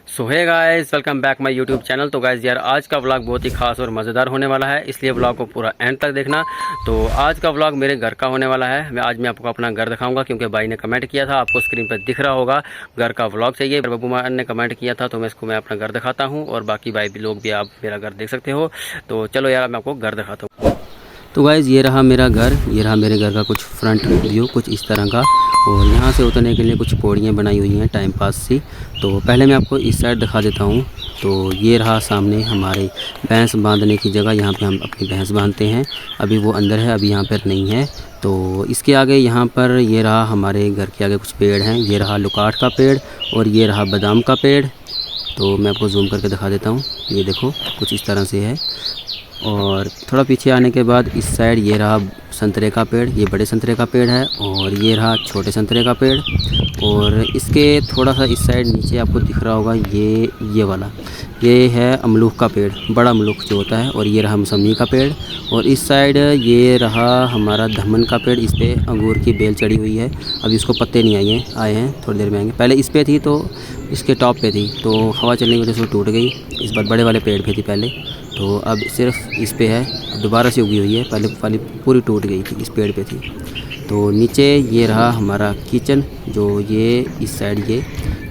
So hey guys, welcome back my YouTube channel. तो guys यार, आज का व्लॉग बहुत ही खास और मज़ेदार होने वाला है, इसलिए व्लॉग को पूरा एंड तक देखना। तो आज का व्लॉग मेरे घर का होने वाला है। मैं आपको अपना घर दिखाऊंगा, क्योंकि भाई ने कमेंट किया था, आपको स्क्रीन पर दिख रहा होगा, घर का व्लॉग चाहिए। बब्बू मान ने कमेंट किया था, तो मैं अपना घर दिखाता हूँ, और बाकी भाई लोग भी आप मेरा घर देख सकते हो। तो चलो यार, मैं आपको घर दिखाता हूँ। तो गाइज़, ये रहा मेरा घर, ये रहा मेरे घर का कुछ फ्रंट व्यू कुछ इस तरह का। और यहाँ से उतरने के लिए कुछ पौड़ियाँ बनाई हुई हैं टाइम पास सी। तो पहले मैं आपको इस साइड दिखा देता हूँ। तो ये रहा सामने हमारे भैंस बांधने की जगह, यहाँ पे हम अपनी भैंस बांधते हैं। अभी वो अंदर है, अभी यहाँ पर नहीं है। तो इसके आगे यहाँ पर ये रहा हमारे घर के आगे कुछ पेड़ हैं। ये रहा लुकाट का पेड़ और ये रहा बादाम का पेड़। तो मैं आपको जूम करके दिखा देता हूँ। ये देखो कुछ इस तरह से है। और थोड़ा पीछे आने के बाद इस साइड ये रहा संतरे का पेड़, ये बड़े संतरे का पेड़ है। और ये रहा छोटे संतरे का पेड़। और इसके थोड़ा सा इस साइड नीचे आपको दिख रहा होगा, ये वाला ये है अमरूद का पेड़, बड़ा अमरूद जो होता है। और ये रहा मौसमी का पेड़। और इस साइड ये रहा हमारा धमन का पेड़, इस पर अंगूर की बेल चढ़ी हुई है। अभी इसको पत्ते नहीं आए हैं, थोड़ी देर में आएंगे। पहले इस पे थी, तो इसके टॉप पे थी, तो हवा चलने की वजह से टूट गई। इस बार बड़े वाले पेड़ पे थी पहले, तो अब सिर्फ इस पे है, दोबारा से उगी हुई है। पहले वाली पूरी टूट गई थी, इस पेड़ पे थी। तो नीचे ये रहा हमारा किचन, जो ये इस साइड ये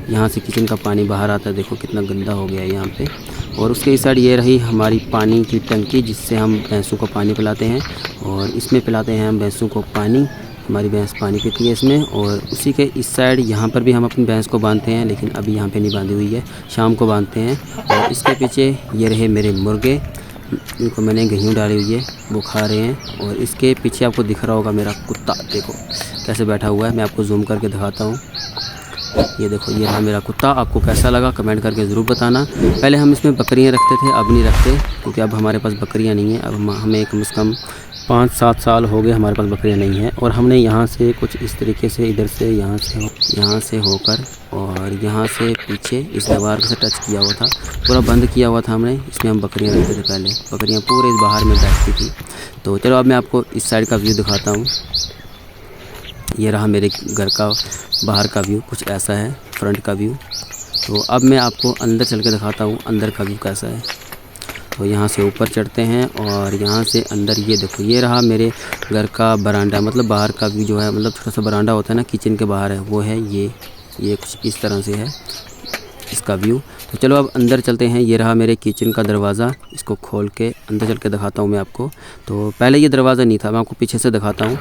यहाँ से किचन का पानी बाहर आता है, देखो कितना गंदा हो गया है यहाँ पे। और उसके इस साइड ये रही हमारी पानी की टंकी, जिससे हम भैंसों को पानी पिलाते हैं। और इसमें पिलाते हैं हम भैंसों को पानी, हमारी भैंस पानी पीती है इसमें। और उसी के इस साइड यहाँ पर भी हम अपनी भैंस को बांधते हैं, लेकिन अभी यहाँ पे नहीं बांधी हुई है, शाम को बांधते हैं। और इसके पीछे ये रहे मेरे मुर्गे, इनको मैंने गेहूँ डाली हुई है, वो खा रहे हैं। और इसके पीछे आपको दिख रहा होगा मेरा कुत्ता, देखो कैसे बैठा हुआ है। मैं आपको जूम करके दिखाता हूँ। ये देखो, ये रहा मेरा कुत्ता। आपको कैसा लगा कमेंट करके ज़रूर बताना। पहले हम इसमें बकरियां रखते थे, अब नहीं रखते, क्योंकि अब हमारे पास बकरियां नहीं हैं। अब हमें कम से कम 5-7 साल हो गए हमारे पास बकरियां नहीं हैं। और हमने यहाँ से कुछ इस तरीके से, इधर से यहाँ से होकर और यहाँ से पीछे इस दीवार से टच किया हुआ था, पूरा बंद किया हुआ था हमने। इसमें हम बकरियाँ रखते थे पहले, बकरियाँ पूरे इस बाहर में बैठती थी। तो चलो अब मैं आपको इस साइड का व्यू दिखाता हूँ। ये रहा मेरे घर का बाहर का व्यू, कुछ ऐसा है फ्रंट का व्यू। तो अब मैं आपको अंदर चल के दिखाता हूँ अंदर का व्यू कैसा है। तो यहाँ से ऊपर चढ़ते हैं और यहाँ से अंदर, ये देखो ये रहा मेरे घर का बरांडा, मतलब बाहर का व्यू जो है, मतलब छोटा सा बरांडा होता है ना किचन के बाहर है, वो है ये कुछ इस तरह से है इसका व्यू। तो चलो अब अंदर चलते हैं। ये रहा मेरे किचन का दरवाज़ा, इसको खोल के अंदर चल के दिखाता हूँ मैं आपको। तो पहले ये दरवाज़ा नहीं था, मैं आपको पीछे से दिखाता हूँ।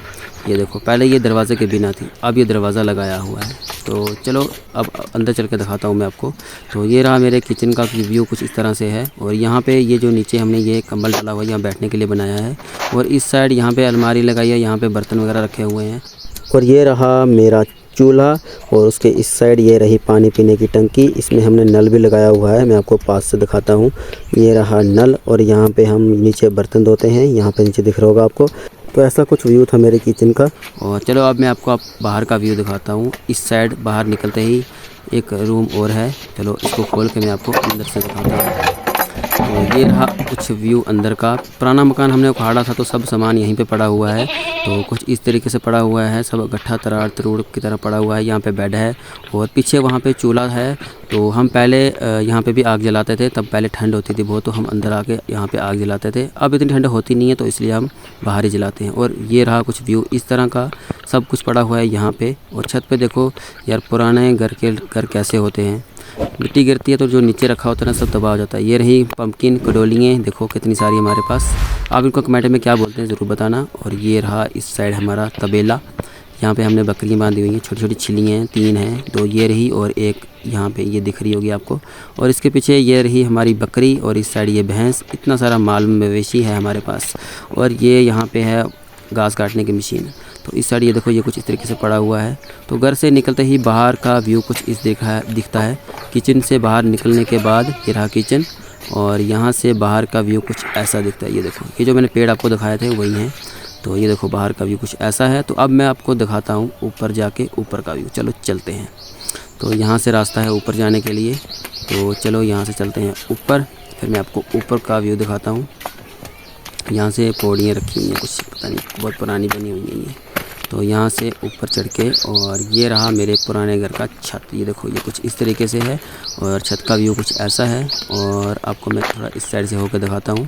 ये देखो, पहले ये दरवाज़े के बिना थी, अब ये दरवाज़ा लगाया हुआ है। तो चलो अब अंदर चल के दिखाता हूँ मैं आपको। तो ये रहा मेरे किचन का व्यू, कुछ इस तरह से है। और यहाँ पे ये जो नीचे हमने ये कंबल डाला हुआ है, यहाँ बैठने के लिए बनाया है। और इस साइड यहाँ पे अलमारी लगाई है, यहाँ पे बर्तन वगैरह रखे हुए हैं। और ये रहा मेरा चूल्हा, और उसके इस साइड ये रही पानी पीने की टंकी, इसमें हमने नल भी लगाया हुआ है। मैं आपको पास से दिखाता हूँ। ये रहा नल, और यहाँ पे हम नीचे बर्तन धोते हैं, यहाँ पे नीचे दिख रहा होगा आपको। तो ऐसा कुछ व्यू था मेरे किचन का। और चलो अब मैं आपको बाहर का व्यू दिखाता हूँ। इस साइड बाहर निकलते ही एक रूम और है, चलो इसको खोल के मैं आपको अंदर से दिखाता हूँ। तो ये रहा कुछ व्यू अंदर का। पुराना मकान हमने उखाड़ा था, तो सब सामान यहीं पे पड़ा हुआ है। तो कुछ इस तरीके से पड़ा हुआ है, सब गट्ठा तराड़ तरूड़ की तरह पड़ा हुआ है। यहाँ पे बेड है और पीछे वहाँ पे चूल्हा है। तो हम पहले यहाँ पे भी आग जलाते थे, तब पहले ठंड होती थी बहुत, तो हम अंदर आके यहाँ पे आग जलाते थे। अब इतनी ठंड होती नहीं है, तो इसलिए हम बाहर ही जलाते हैं। और ये रहा कुछ व्यू इस तरह का, सब कुछ पड़ा हुआ है यहाँ पे। और छत पे देखो यार, पुराने घर कैसे होते हैं, मिट्टी गिरती है तो जो नीचे रखा होता है ना, सब तबाह हो जाता है। ये रही पम्पकिन कडोलियाँ, देखो कितनी सारी हमारे पास। आप इनको कमेंट में क्या बोलते हैं ज़रूर बताना। और ये रहा इस साइड हमारा तबेला, यहाँ पे हमने बकरियाँ बांधी हुई हैं, छोटी छोटी छिलियाँ हैं, 3 हैं, 2 ये रही और एक यहाँ पे ये दिख रही होगी आपको। और इसके पीछे ये रही हमारी बकरी, और इस साइड ये भैंस। इतना सारा माल मवेशी है हमारे पास। और ये यहाँ पे है घास काटने की मशीन। तो इस साइड ये देखो, ये कुछ इस तरीके से पड़ा हुआ है। तो घर से निकलते ही बाहर का व्यू कुछ इस दिखता है। किचन से बाहर निकलने के बाद ये रहा किचन, और यहाँ से बाहर का व्यू कुछ ऐसा दिखता है। ये देखो, ये जो मैंने पेड़ आपको दिखाए थे वही हैं। तो ये देखो बाहर का व्यू कुछ ऐसा है। तो अब मैं आपको दिखाता हूँ ऊपर जाके ऊपर का व्यू, चलो चलते हैं। तो यहाँ से रास्ता है ऊपर जाने के लिए, तो चलो यहाँ से चलते हैं ऊपर, फिर मैं आपको ऊपर का व्यू दिखाता हूँ। यहाँ से पौड़ियाँ रखी हुई हैं, कुछ पता नहीं, बहुत पुरानी बनी हुई हैं ये। तो यहाँ से ऊपर चढ़ के, और ये रहा मेरे पुराने घर का छत। ये देखो ये कुछ इस तरीके से है और छत का व्यू कुछ ऐसा है। और आपको मैं थोड़ा इस साइड से होकर दिखाता हूँ।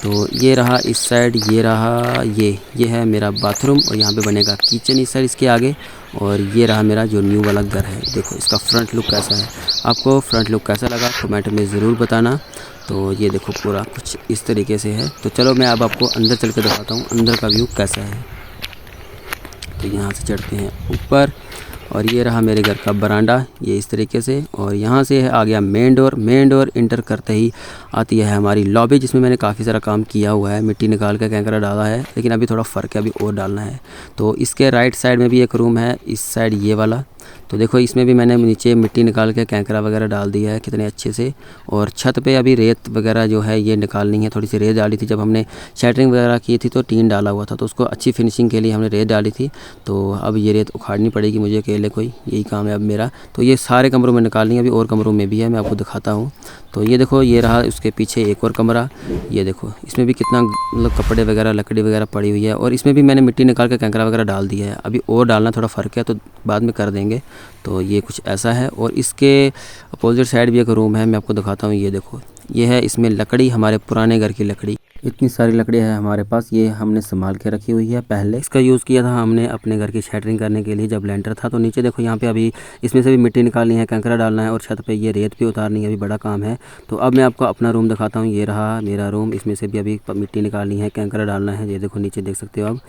तो ये रहा इस साइड, ये रहा ये है मेरा बाथरूम, और यहाँ पे बनेगा किचन इस साइड इसके आगे। और ये रहा मेरा जो न्यू वाला घर है। देखो इसका फ्रंट लुक कैसा है, आपको फ्रंट लुक कैसा लगा कमेंट में ज़रूर बताना। तो ये देखो पूरा कुछ इस तरीके से है। तो चलो मैं अब आपको अंदर चल के दिखाता हूँ अंदर का व्यू कैसा है। तो यहाँ से चढ़ते हैं ऊपर, और ये रहा मेरे घर का बरांडा, ये इस तरीके से। और यहाँ से आ गया main door. Main door inter करते ही आती है हमारी लॉबी, जिसमें मैंने काफ़ी सारा काम किया हुआ है, मिट्टी निकाल कर कैंकरा डाला है, लेकिन अभी थोड़ा फ़र्क है, अभी और डालना है। तो इसके राइट साइड में भी एक रूम है, इस साइड ये वाला। तो देखो इसमें भी मैंने नीचे मिट्टी निकाल के कैंकरा वगैरह डाल दिया है कितने अच्छे से। और छत पे अभी रेत वगैरह जो है ये निकालनी है, थोड़ी सी रेत डाली थी जब हमने शैटरिंग वगैरह की थी, तो टीन डाला हुआ था, तो उसको अच्छी फिनिशिंग के लिए हमने रेत डाली थी। तो अब ये रेत उखाड़नी पड़ेगी मुझे अकेले, कोई यही काम है अब मेरा। तो ये सारे कमरों में निकालनी है, अभी और कमरों में भी है, मैं आपको दिखाता हूँ। तो ये देखो ये रहा उसके पीछे एक और कमरा, ये देखो इसमें भी कितना मतलब कपड़े वगैरह लकड़ी वगैरह पड़ी हुई है। और इसमें भी मैंने मिट्टी निकाल के कैंकरा वगैरह डाल दिया है, अभी और डालना थोड़ा फ़र्क है तो बाद में कर देंगे। तो ये कुछ ऐसा है। और इसके अपोजिट साइड भी एक रूम है, मैं आपको दिखाता हूँ। ये देखो ये है, इसमें लकड़ी हमारे पुराने घर की लकड़ी, इतनी सारी लकड़ियाँ है हमारे पास, ये हमने संभाल के रखी हुई है। पहले इसका यूज़ किया था हमने अपने घर की शैटरिंग करने के लिए जब लेंटर था। तो नीचे देखो यहाँ पे अभी इसमें से भी मिट्टी निकालनी है, कैंकरा डालना है, और छत पे ये रेत भी उतारनी है, अभी बड़ा काम है। तो अब मैं आपको अपना रूम दिखाता हूँ। ये रहा मेरा रूम, इसमें से भी अभी मिट्टी निकालनी है, कैंकरा डालना है। ये देखो नीचे देख सकते हो आप।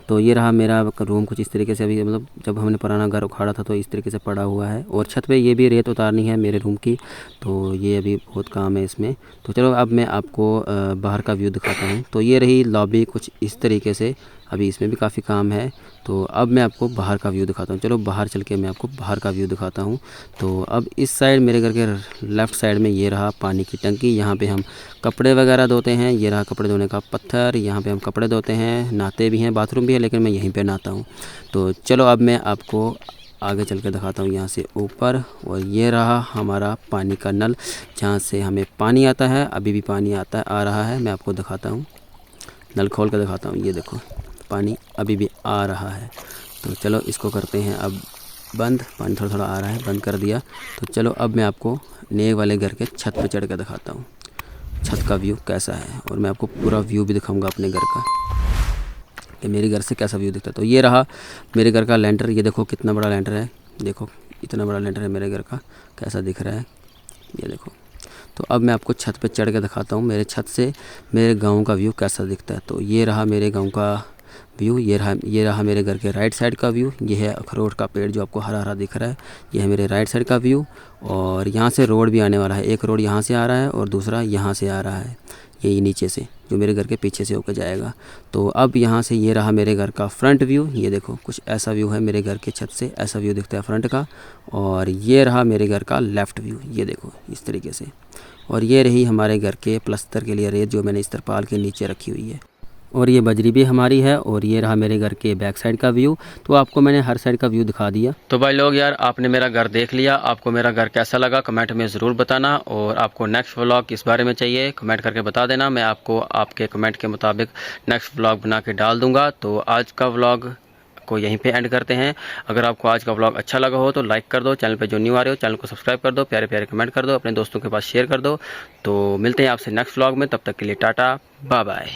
तो ये रहा मेरा रूम कुछ इस तरीके से, अभी मतलब जब हमने पुराना घर उखाड़ा था तो इस तरीके से पड़ा हुआ है। और छत पर ये भी रेत उतारनी है मेरे रूम की, तो ये अभी बहुत काम है इसमें। तो चलो अब मैं आपको बाहर का व्यू दिखाता हूँ। तो ये रही लॉबी कुछ इस तरीके से, अभी इसमें भी काफ़ी काम है। तो अब मैं आपको बाहर का व्यू दिखाता हूँ। चलो बाहर चल के मैं आपको बाहर का व्यू दिखाता हूँ। तो अब इस साइड मेरे घर के लेफ़्ट साइड में ये रहा पानी की टंकी, यहाँ पे हम कपड़े वगैरह धोते हैं। ये रहा कपड़े धोने का पत्थर, यहाँ पे हम कपड़े धोते हैं, नहाते भी हैं, बाथरूम भी है, लेकिन मैं यहीं पे नहाता हूँ। तो चलो अब मैं आपको आगे चल के दिखाता हूँ यहाँ से ऊपर। और ये रहा हमारा पानी का नल, जहाँ से हमें पानी आता है, अभी भी पानी आ रहा है। मैं आपको दिखाता हूँ, नल खोल कर दिखाता हूँ। ये देखो पानी अभी भी आ रहा है। तो चलो इसको करते हैं अब बंद, पानी थोड़ा थोड़ा आ रहा है, बंद कर दिया। तो चलो अब मैं आपको नए वाले घर के छत पर चढ़ कर दिखाता हूँ छत का व्यू कैसा है। और मैं आपको पूरा व्यू भी दिखाऊँगा अपने घर का कि मेरे घर से कैसा व्यू दिखता है। तो ये रहा मेरे घर का लेंटर, ये देखो कितना बड़ा लेंटर है, देखो इतना बड़ा लेंटर है मेरे घर का, कैसा दिख रहा है ये देखो। तो अब मैं आपको छत पे चढ़ के दिखाता हूँ मेरे छत से मेरे गांव का व्यू कैसा दिखता है। तो ये रहा मेरे गांव का व्यू, ये रहा मेरे घर के राइट साइड का व्यू। ये है अखरोट का पेड़ जो आपको हरा हरा दिख रहा है, ये है मेरे राइट साइड का व्यू। और यहाँ से रोड भी आने वाला है, एक रोड यहाँ से आ रहा है और दूसरा यहाँ से आ रहा है, यही नीचे से जो मेरे घर के पीछे से होकर जाएगा। तो अब यहाँ से ये रहा मेरे घर का फ्रंट व्यू, ये देखो कुछ ऐसा व्यू है मेरे घर के छत से, ऐसा व्यू दिखता है फ्रंट का। और ये रहा मेरे घर का लेफ़्ट व्यू, ये देखो इस तरीके से। और ये रही हमारे घर के प्लस्तर के लिए रेत जो मैंने इस तरपाल के नीचे रखी हुई है। और ये बजरी भी हमारी है। और ये रहा मेरे घर के बैक साइड का व्यू। तो आपको मैंने हर साइड का व्यू दिखा दिया। तो भाई लोग यार, आपने मेरा घर देख लिया, आपको मेरा घर कैसा लगा कमेंट में ज़रूर बताना। और आपको नेक्स्ट व्लॉग किस बारे में चाहिए कमेंट करके बता देना, मैं आपको आपके कमेंट के मुताबिक नेक्स्ट व्लॉग बना के डाल दूँगा। तो आज का व्लॉग को यहीं पे एंड करते हैं। अगर आपको आज का व्लॉग अच्छा लगा हो तो लाइक कर दो, चैनल पे जो न्यू आ रहे हो चैनल को सब्सक्राइब कर दो, प्यारे प्यारे कमेंट कर दो, अपने दोस्तों के पास शेयर कर दो। तो मिलते हैं आपसे नेक्स्ट व्लॉग में, तब तक के लिए टाटा बाय बाय।